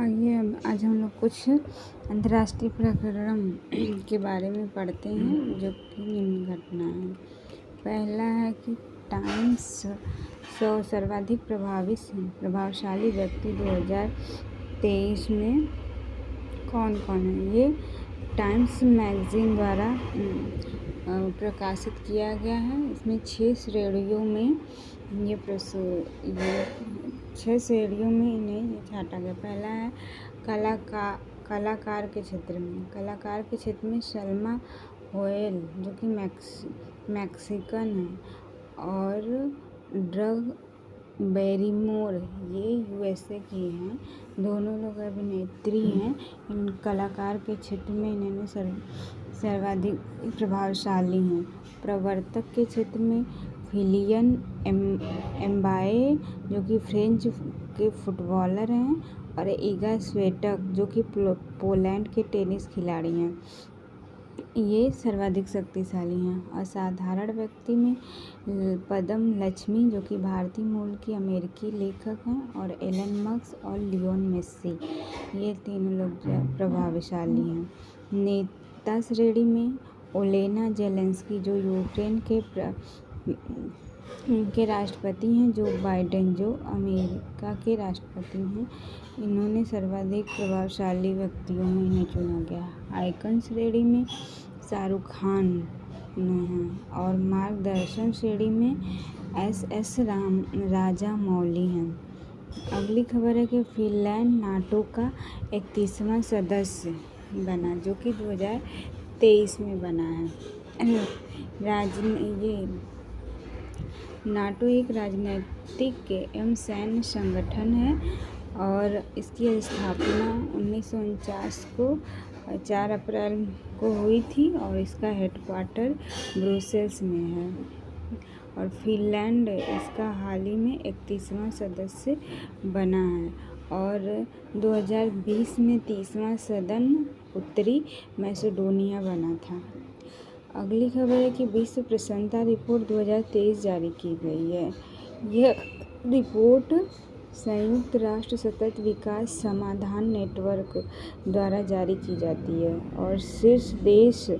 आइए अब आज हम लोग कुछ अंतर्राष्ट्रीय प्रकरण के बारे में पढ़ते हैं जो कि निम्न घटना है। पहला है कि टाइम्स 100 सर्वाधिक प्रभावशाली व्यक्ति 2023 में कौन कौन है। ये टाइम्स मैगज़ीन द्वारा प्रकाशित किया गया है। इसमें 6 श्रेणियों में ये 6 श्रेणियों में इन्हें छांटा गया। पहला है कलाकार के क्षेत्र में सलमा होएल जो कि मैक्सिकन है, और ड्रग बैरीमोर ये यूएसए की हैं। दोनों लोग अभिनेत्री हैं। इन कलाकार के क्षेत्र में इन्होंने सर्वाधिक प्रभावशाली हैं। प्रवर्तक के क्षेत्र में किलियन एम्बापे जो कि फ्रेंच के फुटबॉलर हैं, और इगा स्विएटेक जो कि पोलैंड के टेनिस खिलाड़ी हैं। ये सर्वाधिक शक्तिशाली हैं। असाधारण व्यक्ति में पद्म लक्ष्मी जो कि भारतीय मूल की अमेरिकी लेखक हैं, और एलन मस्क और लियोन मेसी ये तीनों लोग प्रभावशाली हैं। नेता श्रेणी में ओलेना जेलेंस्की जो यूक्रेन के राष्ट्रपति हैं, जो बाइडेन जो अमेरिका के राष्ट्रपति हैं। इन्होंने सर्वाधिक प्रभावशाली व्यक्तियों में इन्हें चुना गया। आइकन श्रेणी में शाहरुख खान हैं, और मार्गदर्शन श्रेणी में एस राजामौली हैं। अगली खबर है कि फिनलैंड नाटो का 31वां सदस्य बना जो कि 2023 में बना है। ये नाटो एक राजनीतिक एवं सैन्य संगठन है, और इसकी स्थापना 1949 को 4 अप्रैल को हुई थी, और इसका हेडक्वार्टर ब्रुसेल्स में है। और फिनलैंड इसका हाल ही में 31वां सदस्य बना है, और 2020 में 30वां सदन उत्तरी मैसेडोनिया बना था। अगली खबर है कि विश्व प्रसन्नता रिपोर्ट 2023 जारी की गई है। यह रिपोर्ट संयुक्त राष्ट्र सतत विकास समाधान नेटवर्क द्वारा जारी की जाती है, और शीर्ष देश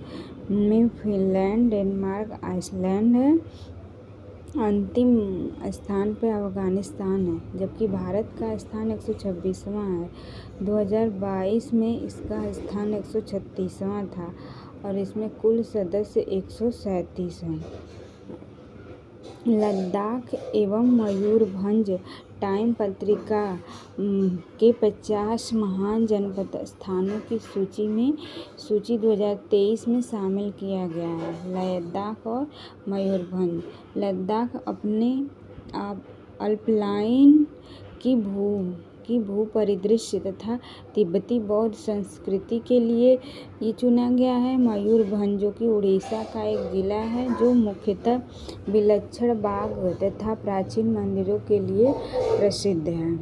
में फिनलैंड, डेनमार्क, आइसलैंड है। अंतिम स्थान पर अफगानिस्तान है, जबकि भारत का स्थान 126वां है। 2022 में इसका स्थान 136वां था, और इसमें कुल सदस्य 137 हैं। लद्दाख एवं मयूरभंज टाइम पत्रिका के 50 महान जनपद स्थानों की सूची 2023 में शामिल किया गया है। लद्दाख और मयूरभंज। लद्दाख अपने अल्पाइन की भू परिदृश्य तथा तिब्बती बौद्ध संस्कृति के लिए ये चुना गया है। मयूरभंज जो कि उड़ीसा का एक जिला है, जो मुख्यतः विलक्षण बाग तथा प्राचीन मंदिरों के लिए प्रसिद्ध है।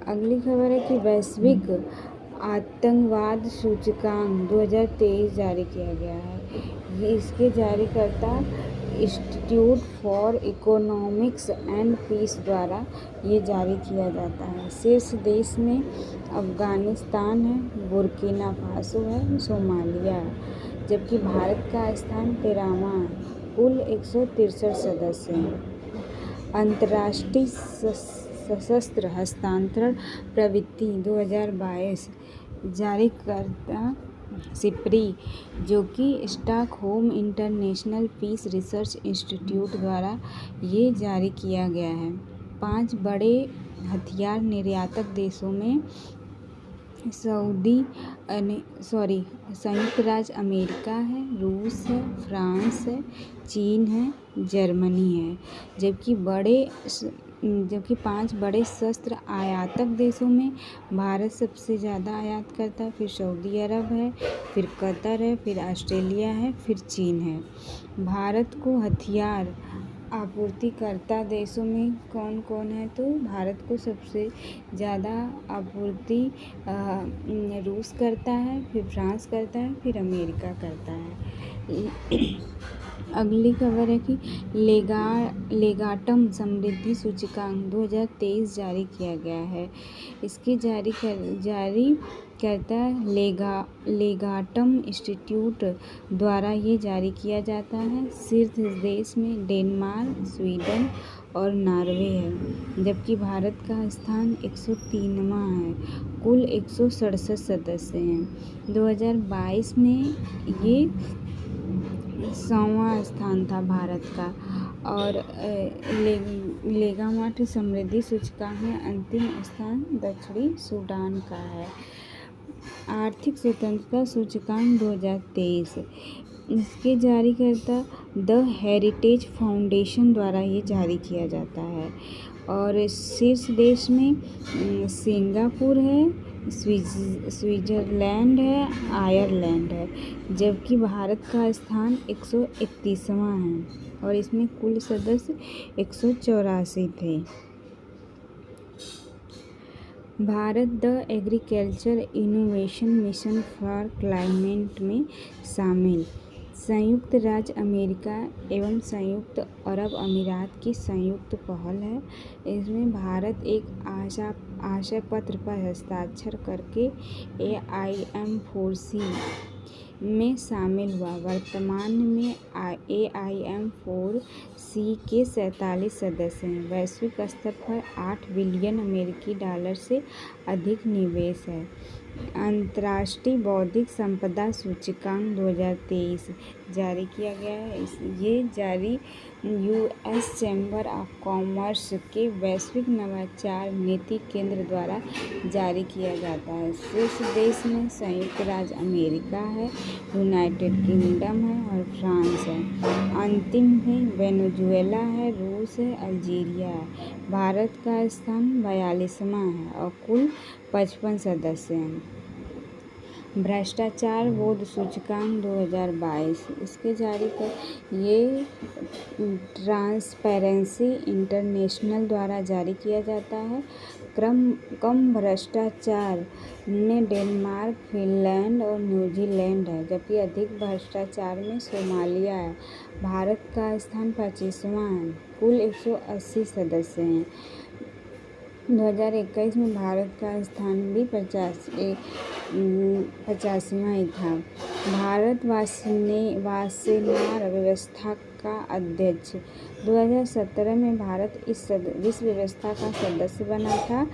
अगली खबर है कि वैश्विक आतंकवाद सूचकांक 2023 जारी किया गया है। ये इसके जारीकर्ता institute for economics and peace द्वारा ये जारी किया जाता है। शीर्ष देश में अफगानिस्तान है, बुर्किना फासो है, सोमालिया है, जबकि भारत का स्थान 13वां है। कुल 163 सदस्य हैं। अंतर्राष्ट्रीय सशस्त्र हस्तांतरण प्रवृत्ति 2022 जारीकर्ता सिप्री जो कि Stockholm international peace research institute द्वारा ये जारी किया गया है। 5 बड़े हथियार निर्यातक देशों में संयुक्त राज्य अमेरिका है, रूस है, फ्रांस है, चीन है, जर्मनी है। जबकि 5 बड़े शस्त्र आयातक देशों में भारत सबसे ज़्यादा आयात करता है, फिर सऊदी अरब है, फिर कतर है, फिर ऑस्ट्रेलिया है, फिर चीन है। भारत को हथियार आपूर्तिकर्ता देशों में कौन कौन है, तो भारत को सबसे ज़्यादा आपूर्ति रूस करता है, फिर फ्रांस करता है, फिर अमेरिका करता है। अगली खबर है कि लेगाटम समृद्धि सूचकांक 2023 जारी किया गया है। इसके जारीकर्ता लेगाटम इंस्टीट्यूट द्वारा ये जारी किया जाता है। शीर्ष देश में डेनमार्क, स्वीडन और नॉर्वे है, जबकि भारत का स्थान 103वां है। कुल 167 सदस्य हैं। 2022 में ये 100वां स्थान था भारत का। और लेगाट समृद्धि सूचकांक में अंतिम स्थान दक्षिणी सूडान का है। आर्थिक स्वतंत्रता सूचकांक 2023 इसके जारीकर्ता द हेरिटेज फाउंडेशन द्वारा ये जारी किया जाता है। और शीर्ष देश में सिंगापुर है, स्विट्जरलैंड है, आयरलैंड है, जबकि भारत का स्थान 131वां है और इसमें कुल सदस्य 184 थे। Bharat the agriculture innovation mission for climate में शामिल। संयुक्त राज्य अमेरिका एवं संयुक्त अरब अमीरात की संयुक्त पहल है। इसमें भारत एक आशय पत्र पर हस्ताक्षर करके AIM4C में शामिल हुआ। वर्तमान में AIM4C के 47 सदस्य हैं। वैश्विक स्तर पर 8 बिलियन अमेरिकी डॉलर से अधिक निवेश है। अंतर्राष्ट्रीय बौद्धिक संपदा सूचकांक 2023 जारी किया गया है। ये जारी US चैम्बर ऑफ कॉमर्स के वैश्विक नवाचार नीति केंद्र द्वारा जारी किया जाता है। शीर्ष देश में संयुक्त राज्य अमेरिका है, यूनाइटेड किंगडम है और फ्रांस है। अंतिम में वेनेजुएला है, रूस है, अल्जीरिया है। भारत का स्थान 42वां है और कुल 55 सदस्य हैं। भ्रष्टाचार बोध सूचकांक 2022 इसके जारी कर ये ट्रांसपेरेंसी इंटरनेशनल द्वारा जारी किया जाता है। कम भ्रष्टाचार में डेनमार्क, फिनलैंड और न्यूजीलैंड है, जबकि अधिक भ्रष्टाचार में सोमालिया है। भारत का स्थान 25वां है। कुल 180 सदस्य हैं। 2021 में भारत का स्थान भी 85वां ही था। भारत वासेनार व्यवस्था का अध्यक्ष 2017 में भारत इस विश्व व्यवस्था का सदस्य बना था।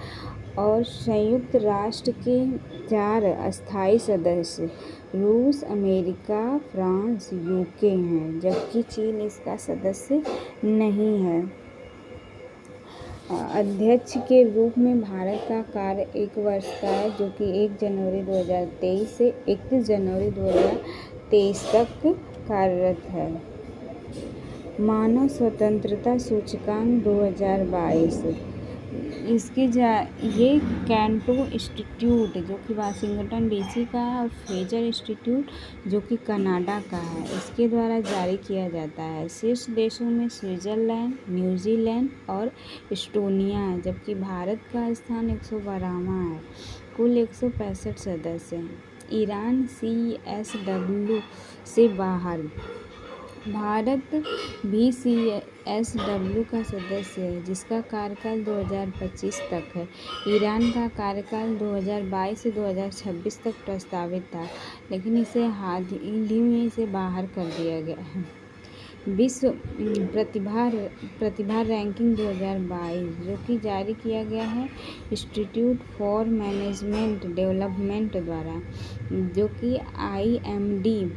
और संयुक्त राष्ट्र के 4 अस्थायी सदस्य रूस, अमेरिका, फ्रांस, UK हैं, जबकि चीन इसका सदस्य नहीं है। अध्यक्ष के रूप में भारत का कार्य 1 वर्ष का है, जो कि 1 जनवरी 2023 से 31 जनवरी 2023 तक कार्यरत है। मानव स्वतंत्रता सूचकांक 2022 इसके ये कैंटो इंस्टीट्यूट जो कि वाशिंगटन DC का है और फ्रेजर इंस्टीट्यूट जो कि कनाडा का है, इसके द्वारा जारी किया जाता है। शीर्ष देशों में स्विट्जरलैंड, न्यूजीलैंड और एस्टोनिया है, जबकि भारत का स्थान 112वां है। कुल 165 सदस्य हैं। ईरान CSW से बाहर। भारत भी CSW का सदस्य है, जिसका कार्यकाल 2025 तक है। ईरान का कार्यकाल 2022 से 2026 तक प्रस्तावित था, लेकिन इसे हाल ही में इसे बाहर कर दिया गया है। विश्व प्रतिभा रैंकिंग 2022 जो कि जारी किया गया है इंस्टीट्यूट फॉर मैनेजमेंट डेवलपमेंट द्वारा, जो कि IMD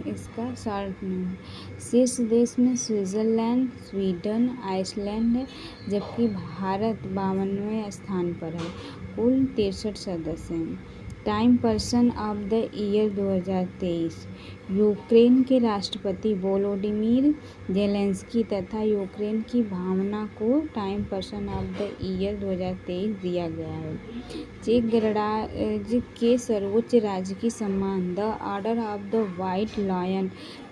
इसका शॉर्ट नेम है। शीर्ष देश में स्विट्जरलैंड, स्वीडन, आइसलैंड है, जबकि भारत 52वें स्थान पर है। कुल 63 सदस्य हैं। Time person of the year 2023 Ukraine के राष्ट्रपति वोलोडिमीर जेलेंस्की तथा यूक्रेन की भावना को time person of the year 2023 दिया गया है। चेक गणराज्य के सर्वोच्च राजकीय सम्मान the order of the white lion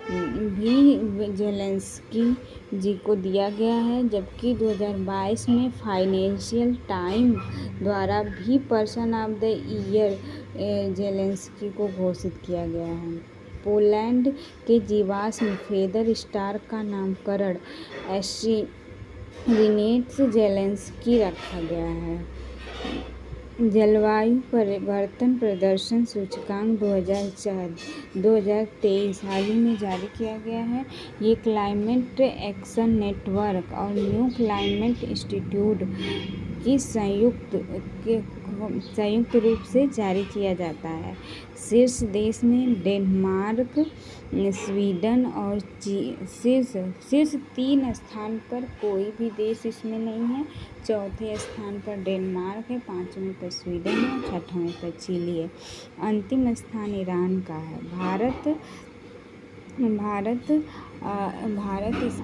भी जेलेंस्की जी को दिया गया है, जबकि 2022 में फाइनेंशियल टाइम द्वारा भी person of the year Zelensky को घोषित किया गया है। पोलैंड के जीवाश्म फेदर स्टार का नामकरण रिनेट्स जेलेंस्की रखा गया है। जलवायु परिवर्तन प्रदर्शन सूचकांक 2023 हाल ही में जारी किया गया है। ये क्लाइमेट एक्शन नेटवर्क और न्यू क्लाइमेट इंस्टीट्यूट की संयुक्त रूप से जारी किया जाता है। शीर्ष देश में डेनमार्क, स्वीडन और शीर्ष 3 स्थान पर कोई भी देश इसमें नहीं है। चौथे स्थान पर डेनमार्क है, 5वें पर स्वीडन है, 6वें पर चिली है। अंतिम स्थान ईरान का है। भारत इस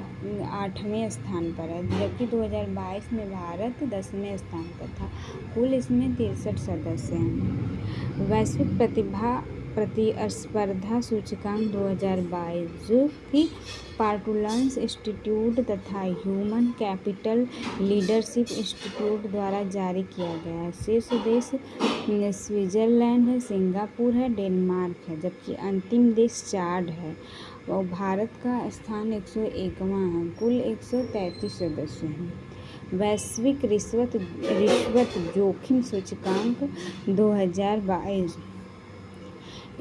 8वें स्थान पर है, जबकि 2022 में भारत 10वें स्थान पर था। कुल इसमें 63 सदस्य हैं। वैश्विक प्रतिस्पर्धा सूचकांक 2022 जो कि पार्टुलन्स इंस्टीट्यूट तथा ह्यूमन कैपिटल लीडरशिप इंस्टीट्यूट द्वारा जारी किया गया है। शीर्ष देश स्विट्जरलैंड है, सिंगापुर है, डेनमार्क है, जबकि अंतिम देश चाड है और भारत का स्थान 101वां है। कुल 133 सदस्य हैं। वैश्विक रिश्वत जोखिम सूचकांक 2022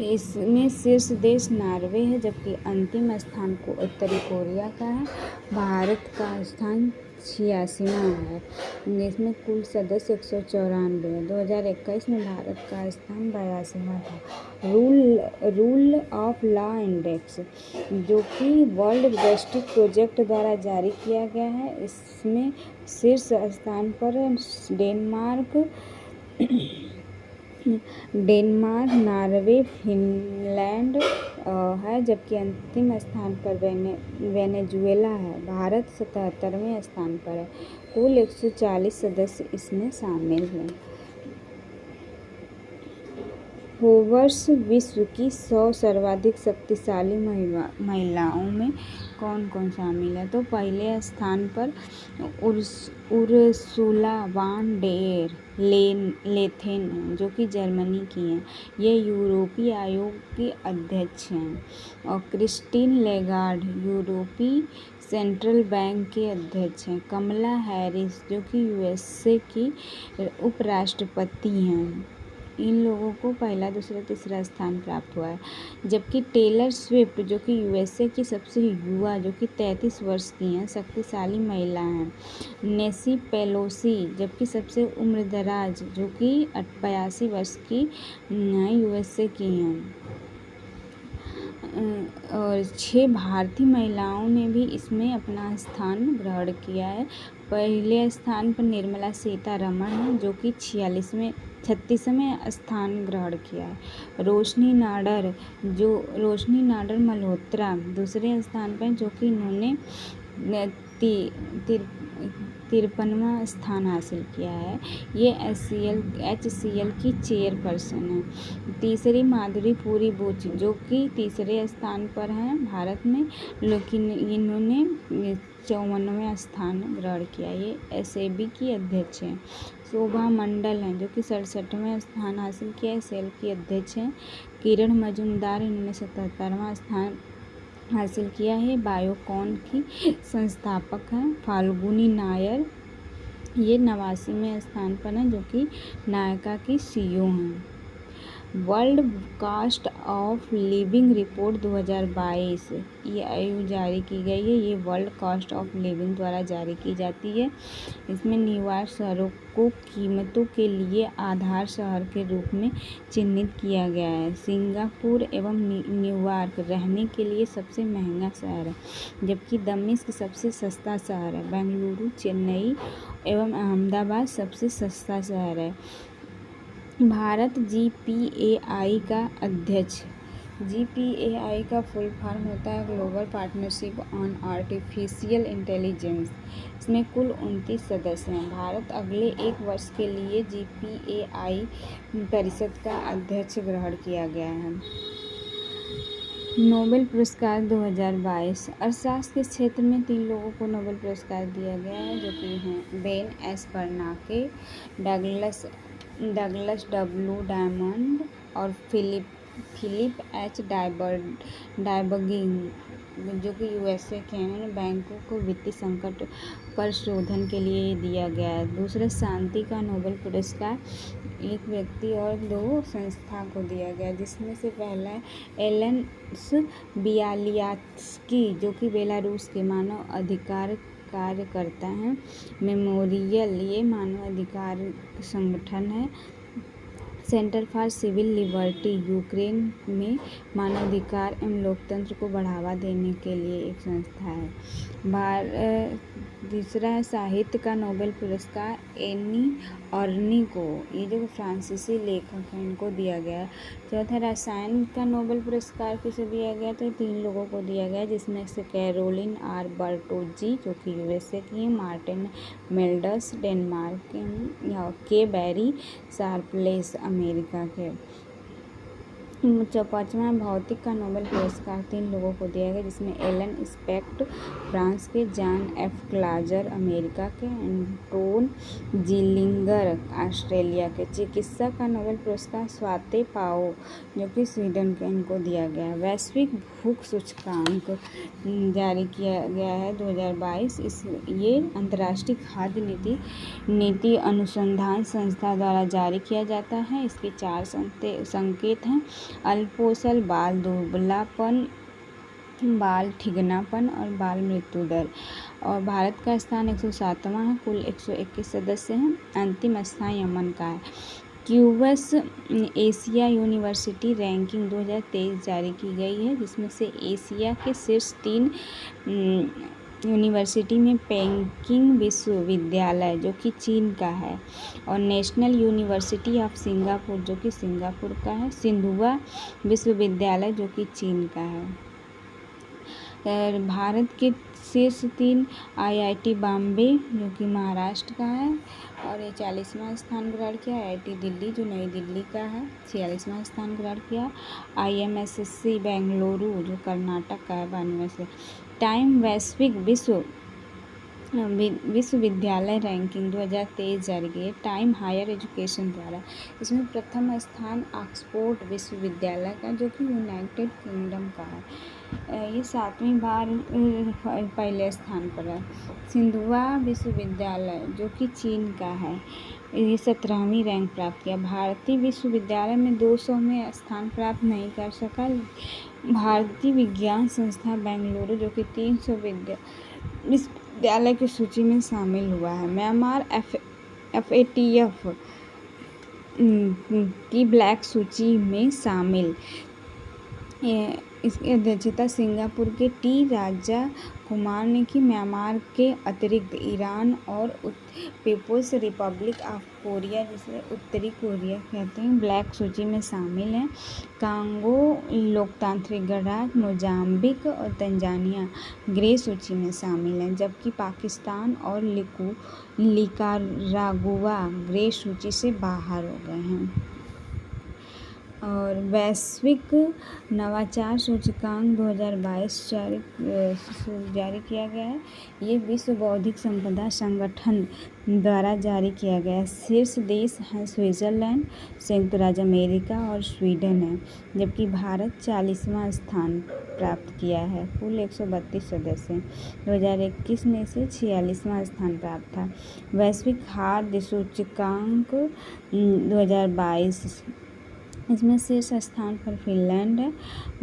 इसमें शीर्ष देश नॉर्वे है, जबकि अंतिम स्थान को उत्तरी कोरिया का है। भारत का स्थान 86वां है। इसमें कुल सदस्य 194 है। 2021 में भारत का स्थान 82वां था। रूल ऑफ लॉ इंडेक्स जो कि वर्ल्ड जस्टिस प्रोजेक्ट द्वारा जारी किया गया है, इसमें शीर्ष स्थान पर डेनमार्क, नॉर्वे, फिनलैंड है, जबकि अंतिम स्थान पर वेनेजुएला है। भारत 77वें स्थान पर है। कुल 140 सदस्य इसमें शामिल हैं। फोर्ब्स विश्व की 100 सर्वाधिक शक्तिशाली महिलाओं में कौन कौन शामिल है? तो पहले स्थान पर उर्सुला वान डेर लेथेन जो कि जर्मनी की हैं। ये यूरोपीय आयोग की अध्यक्ष हैं। और क्रिस्टीन लेगार्ड यूरोपीय सेंट्रल बैंक के अध्यक्ष हैं। कमला हैरिस जो कि यूएसए की उपराष्ट्रपति हैं। इन लोगों को पहला, दूसरा, तीसरा स्थान प्राप्त हुआ है। जबकि टेलर स्विफ्ट जो कि यूएसए की सबसे युवा जो कि 33 वर्ष की हैं शक्तिशाली महिला हैं। नेसी पेलोसी जबकि सबसे उम्रदराज जो कि 82 वर्ष की यूएसए की हैं। और 6 भारतीय महिलाओं ने भी इसमें अपना स्थान ग्रहण किया है। पहले स्थान पर निर्मला सीतारमण है जो कि 36वें स्थान ग्रहण किया है। रोशनी नाडर मल्होत्रा दूसरे स्थान पर जो कि इन्होंने 53वां स्थान हासिल किया है। ये HCL की चेयरपर्सन है। तीसरी माधुरी पुरी बुच जो कि तीसरे स्थान पर हैं भारत में, लेकिन इन्होंने 54वां स्थान ग्रहण किया। ये SAB की अध्यक्ष हैं। शोभा मंडल हैं जो कि 67वां स्थान हासिल किया है, सेल की अध्यक्ष हैं। किरण मजूमदार इन्होंने 77वां स्थान हासिल किया है, बायोकॉन की संस्थापक हैं। फाल्गुनी नायर ये 89वें स्थान पर हैं जो कि नायका की CEO हैं। World cost of living report 2022 ये आयु जारी की गई है। ये वर्ल्ड कॉस्ट ऑफ लिविंग द्वारा जारी की जाती है। इसमें न्यूयॉर्क शहरों को कीमतों के लिए आधार शहर के रूप में चिन्हित किया गया है। सिंगापुर एवं न्यूयॉर्क रहने के लिए सबसे महंगा शहर है, जबकि दमिश्क सबसे सस्ता शहर है। बेंगलुरु, चेन्नई एवं अहमदाबाद सबसे सस्ता शहर है। भारत GPAI का अध्यक्ष। GPAI का फुल फॉर्म होता है global partnership on artificial intelligence. इसमें कुल 29 सदस्य हैं। भारत अगले 1 वर्ष के लिए GPAI परिषद का अध्यक्ष ग्रहण किया गया है। नोबेल पुरस्कार 2022 अर्थशास्त्र के क्षेत्र में 3 लोगों को नोबेल पुरस्कार दिया गया है जो कि हैं Ben S बर्नाके, Douglas W diamond और फिलिप फिलिप एच डायबगिंग जो कि यूएसए के हैं, उन्होंने बैंकों को वित्तीय संकट पर शोधन के लिए दिया गया है। दूसरा, शांति का नोबेल पुरस्कार एक व्यक्ति और 2 संस्था को दिया गया, जिसमें से पहला है एलन बियालियात्स्की जो कि बेलारूस के मानव अधिकार कार्यकर्ता हैं। मेमोरियल ये मानवाधिकार संगठन है। Centre for civil liberty Ukraine में मानवाधिकार एवं लोकतंत्र को बढ़ावा देने के लिए एक संस्था है। तीसरा है साहित्य का नोबेल पुरस्कार एनी ऑर्नी को, ये जो फ्रांसीसी लेखक हैं इनको दिया गया। चौथा, रसायन का नोबेल पुरस्कार किसे दिया गया, तो 3 लोगों को दिया गया, जिसमें से कैरोलिन आर बर्टोजी जो कि यूएसए की हैं, मार्टिन मेल्डस डेनमार्क के हैं, के बैरी शार्पलेस अमेरिका के। पाँचवां, भौतिक का नोबेल पुरस्कार 3 लोगों को दिया गया, जिसमें एलन स्पेक्ट फ्रांस के, जॉन एफ क्लाजर अमेरिका के, एंटोन जिलिंगर ऑस्ट्रेलिया के। चिकित्सा का नोबेल पुरस्कार स्वाति पाओ जो कि स्वीडन के, इनको दिया गया। वैश्विक भूख सूचकांक जारी किया गया है 2022। ये अंतर्राष्ट्रीय खाद्य नीति अनुसंधान संस्था द्वारा जारी किया जाता है। इसके 4 संकेत हैं: अल्पोसल, बाल दुबलापन, बाल ठिगनापन और बाल मृत्यु दर। और भारत का स्थान 107वां है, कुल 121 सदस्य हैं। अंतिम स्थान यमन का है। क्यूबस एशिया यूनिवर्सिटी रैंकिंग 2023 जारी की गई है, जिसमें से एशिया के शीर्ष 3 यूनिवर्सिटी में पेकिंग विश्वविद्यालय जो कि चीन का है, और नेशनल यूनिवर्सिटी ऑफ सिंगापुर जो कि सिंगापुर का है, सिंधुआ विश्वविद्यालय जो कि चीन का है। भारत के शीर्ष 3 आईआईटी बॉम्बे जो कि महाराष्ट्र का है और ये 40वां स्थान ग्रहण किया। आईआईटी दिल्ली जो नई दिल्ली का है 46वां स्थान ग्रहण किया। आईएमएससी बेंगलुरु जो कर्नाटक का है 92वें से। टाइम वैश्विक विश्वविद्यालय रैंकिंग 2023 जारी की है टाइम हायर एजुकेशन द्वारा। इसमें प्रथम स्थान ऑक्सफोर्ड विश्वविद्यालय का जो कि यूनाइटेड किंगडम का है, ये 7वीं बार पहले स्थान पर है। सिंधुआ विश्वविद्यालय जो कि चीन का है, ये 17वीं रैंक प्राप्त किया। भारतीय विश्वविद्यालय में 200 में स्थान प्राप्त नहीं कर सका। भारतीय विज्ञान संस्थान बेंगलुरु जो कि 300 विश्वविद्यालय की सूची में शामिल हुआ है। म्यांमार FATF की ब्लैक सूची में शामिल। इसकी अध्यक्षता सिंगापुर के टी राजा कुमार ने की। म्यांमार के अतिरिक्त ईरान और पीपुल्स रिपब्लिक ऑफ कोरिया जिसे उत्तरी कोरिया कहते हैं ब्लैक सूची में शामिल हैं। कांगो लोकतांत्रिक गणराज्य, मोजाम्बिक और तंजानिया ग्रे सूची में शामिल हैं, जबकि पाकिस्तान और निकारागुआ ग्रे सूची से बाहर हो गए हैं। और वैश्विक नवाचार सूचकांक 2022 जारी किया गया है। ये विश्व बौद्धिक संपदा संगठन द्वारा जारी किया गया है। शीर्ष देश हैं स्विट्जरलैंड, संयुक्त राज्य अमेरिका और स्वीडन है, जबकि भारत 40वां स्थान प्राप्त किया है। कुल 132 सदस्य हैं। 2021 में से 46वां स्थान प्राप्त था। वैश्विक खाद्य सूचकांक 2022, इसमें शीर्ष स्थान पर फिनलैंड है,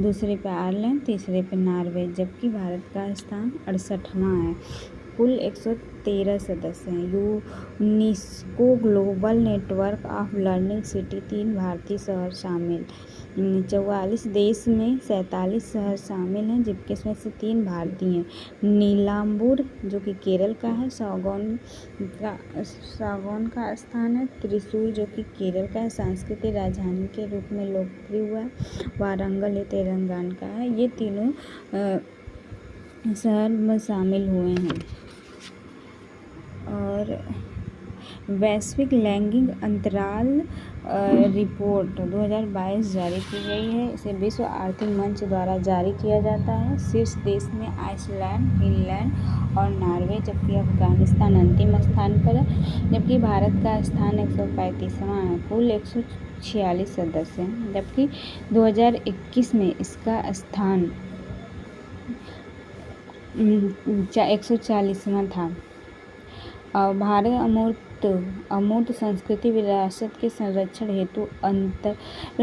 दूसरे पे आयरलैंड, तीसरे पे नॉर्वे, जबकि भारत का स्थान 68वां है। कुल 113 सदस्य हैं। UNESCO global network of learning city 3 भारतीय शहर शामिल। 44 देश में 47 शहर शामिल हैं, जबकि इसमें से 3 भारतीय हैं। नीलाम्बूर जो कि केरल का है, सागौन का स्थान है। त्रिशूर जो कि केरल का है, सांस्कृतिक राजधानी के रूप में लोकप्रिय हुआ है। वारंगल ये तेलंगाना का है। ये तीनों शहर में शामिल हुए हैं। और वैश्विक लैंगिक अंतराल रिपोर्ट 2022 जारी की गई है। इसे विश्व आर्थिक मंच द्वारा जारी किया जाता है। शीर्ष देश में आइसलैंड, फिनलैंड और नॉर्वे, जबकि अफगानिस्तान अंतिम स्थान पर है। जबकि भारत का स्थान 135वां है। कुल 146 सदस्य हैं, जबकि 2021 में इसका स्थान 140वां था। भारत अमूर्त संस्कृति विरासत के संरक्षण हेतु अंतर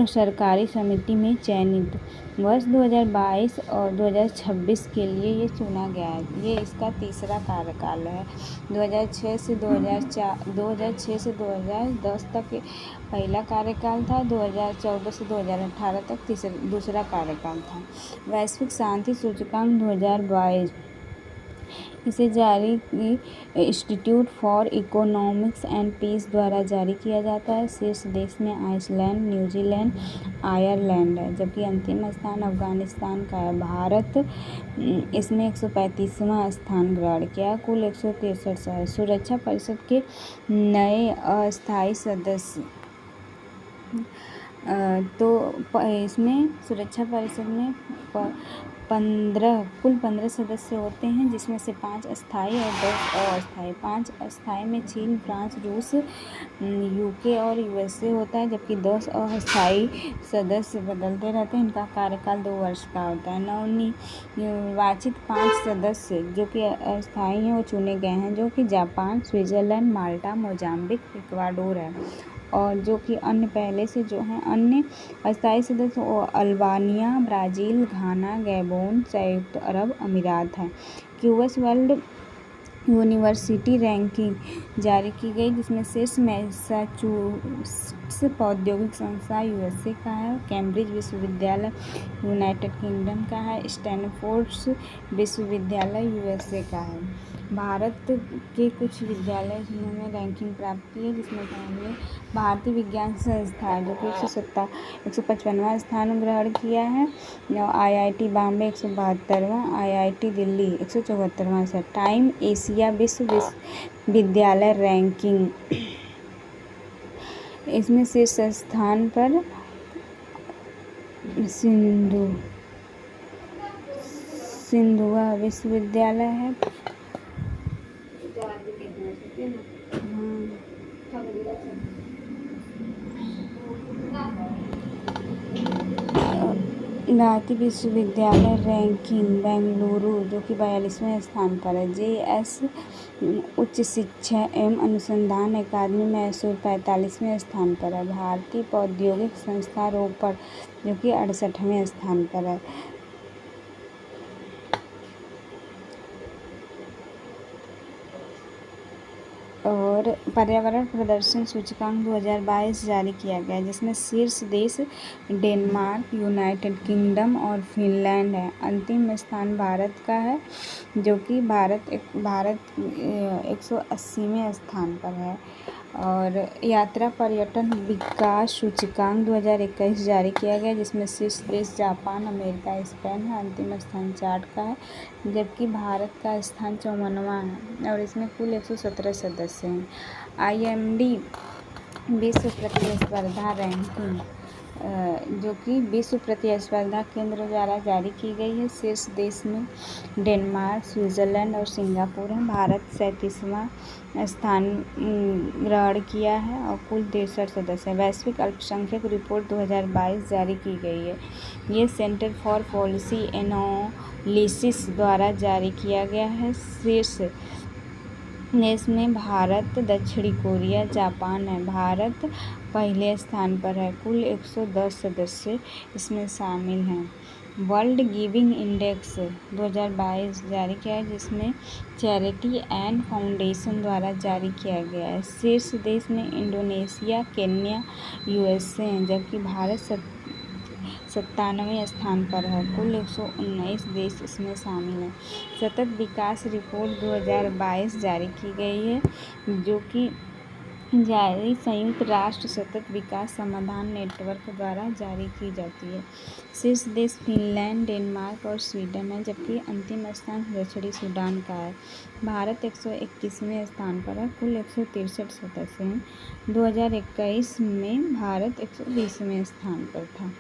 सरकारी समिति में चयनित। वर्ष 2022 और 2026 के लिए ये चुना गया है। ये इसका तीसरा कार्यकाल है। 2006 से 2010 तक पहला कार्यकाल था। 2014 से 2018 तक दूसरा कार्यकाल था। वैश्विक शांति सूचकांक 2022 इसे जारी institute for economics and peace द्वारा जारी किया जाता है। शीर्ष देश में आइसलैंड, न्यूजीलैंड, आयरलैंड है, जबकि अंतिम स्थान अफगानिस्तान का है। भारत इसमें 135वां स्थान ग्रहण किया। कुल 163 है। सुरक्षा परिषद के नए अस्थायी सदस्य तो इसमें सुरक्षा परिषद में कुल 15 सदस्य होते हैं, जिसमें से 5 अस्थायी और 10 अस्थायी। 5 अस्थायी में चीन, फ्रांस, रूस, यूके और यूएसए होता है, जबकि 10 अस्थायी सदस्य बदलते रहते हैं। इनका कार्यकाल 2 वर्ष का होता है। नवनिर्वाचित 5 सदस्य जो कि अस्थायी हैं वो चुने गए हैं, जो कि जापान, स्विट्जरलैंड, माल्टा, मोजाम्बिक, इक्वाडोर है। और जो कि अन्य पहले से जो हैं अन्य अस्थायी सदस्य अल्बानिया, ब्राज़ील, घाना, गैबोन, संयुक्त अरब अमीरात है। क्यूएस वर्ल्ड यूनिवर्सिटी रैंकिंग जारी की गई, जिसमें शीर्ष मैसाचुसेट्स प्रौद्योगिक संस्थान यूएसए का है। कैम्ब्रिज विश्वविद्यालय यूनाइटेड किंगडम का है। स्टैनफोर्ड विश्वविद्यालय यूएसए का है। भारत के कुछ विद्यालय जिन्होंने रैंकिंग प्राप्त की है, जिसमें पहले भारतीय विज्ञान संस्थान जो कि 155वां स्थान ग्रहण किया है। IIT बॉम्बे 172वां, IIT दिल्ली 174वां से। टाइम एशिया विश्वविद्यालय रैंकिंग इसमें शीर्ष स्थान पर सिंधुआ विश्वविद्यालय है। भारतीय विश्वविद्यालय रैंकिंग बेंगलुरु जो कि 42वें स्थान पर है। JS उच्च शिक्षा एवं अनुसंधान अकादमी मैसूर 45वें स्थान पर है। भारतीय प्रौद्योगिक संस्थान रोपड़ जो कि 68वें स्थान पर है। और पर्यावरण प्रदर्शन सूचकांक 2022 जारी किया गया, जिसमें शीर्ष देश डेनमार्क, यूनाइटेड किंगडम और फिनलैंड है। अंतिम स्थान भारत का है, जो कि भारत 180वें स्थान पर है। और यात्रा पर्यटन विकास सूचकांक 2021 जारी किया गया, जिसमें शीर्ष देश जापान, अमेरिका, स्पेन है। अंतिम स्थान चार्ट का है, जबकि भारत का स्थान 54वां है और इसमें कुल 117 सदस्य हैं। IMD विश्व प्रतिस्पर्धा रैंकिंग जो कि विश्व प्रतिस्पर्धा केंद्र द्वारा जारी की गई है। शीर्ष देश में डेनमार्क, स्विट्जरलैंड और सिंगापुर है। भारत 37वां स्थान ग्रहण किया है और कुल 63 सदस्य हैं। वैश्विक अल्पसंख्यक रिपोर्ट 2022 जारी की गई है। ये सेंटर फॉर पॉलिसी एनालिसिस द्वारा जारी किया गया है। शीर्ष देश में भारत, दक्षिणी कोरिया, जापान है। भारत पहले स्थान पर है। कुल 110 सदस्य इसमें शामिल हैं। वर्ल्ड गिविंग इंडेक्स 2022 जारी किया है, जिसमें चैरिटी एंड फाउंडेशन द्वारा जारी किया गया है। शीर्ष देश में इंडोनेशिया, केन्या, USA हैं, जबकि भारत 97वें स्थान पर है। कुल 119 देश इसमें शामिल हैं। सतत विकास रिपोर्ट 2022 जारी की गई है, जो कि जारी संयुक्त राष्ट्र सतत विकास समाधान नेटवर्क द्वारा जारी की जाती है। शीर्ष देश फिनलैंड, डेनमार्क और स्वीडन है, जबकि अंतिम स्थान दक्षिणी सूडान का है। भारत 121वें स्थान पर है। कुल 163 सदस्य हैं। 2021 में भारत 120वें स्थान पर था।